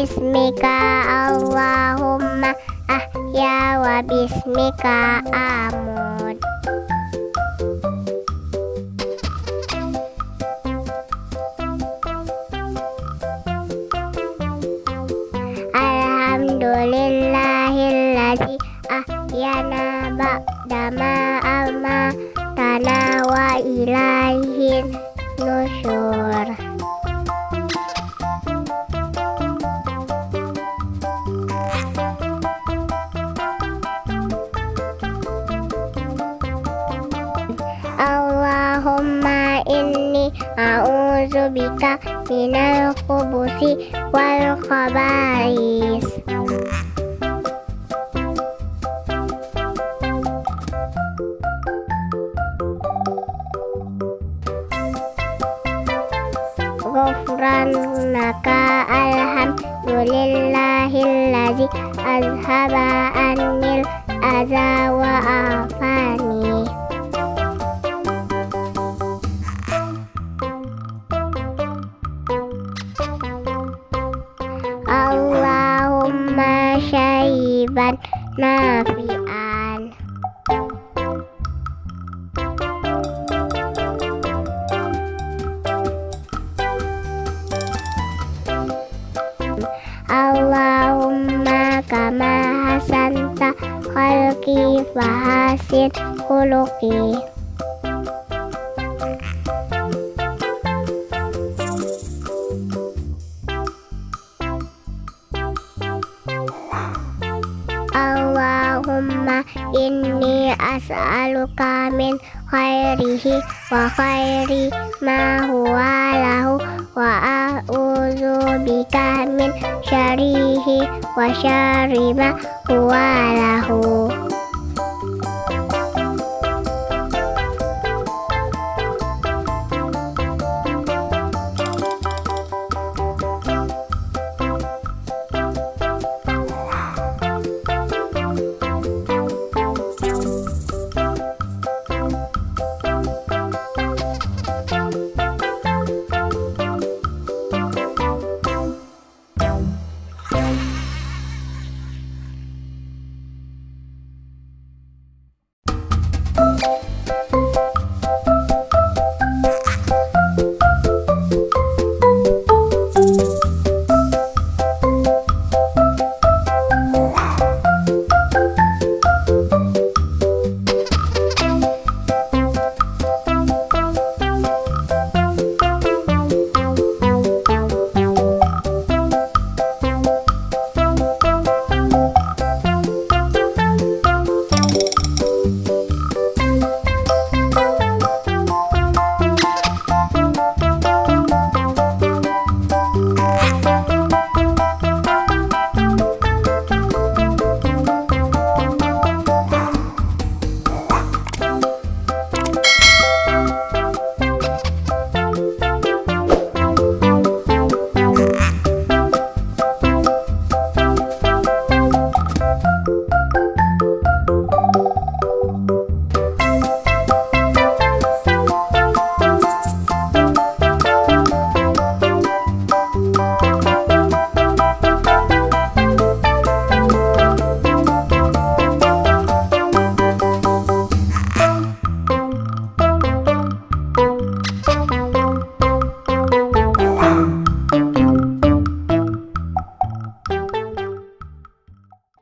bismika Allahumma ahya wa bismika amut. Alhamdulillahilladzi ahyana ba'dama amatana wa ilaihin nusyur. Allahumma inni a'udzubika minal khubuthi wal khaba'is. Ghufranaka alhamdulillahilladzi azhaba annil adza wa afani. Allahumma syaiban nafi'an. Allahumma kama hasanta khalqi fahasin khuluqi. Allahumma inni as'aluka min khairihi wa khairi ma huwa lahu wa a'udzubika min syarrihi wa syarri ma huwa lahu.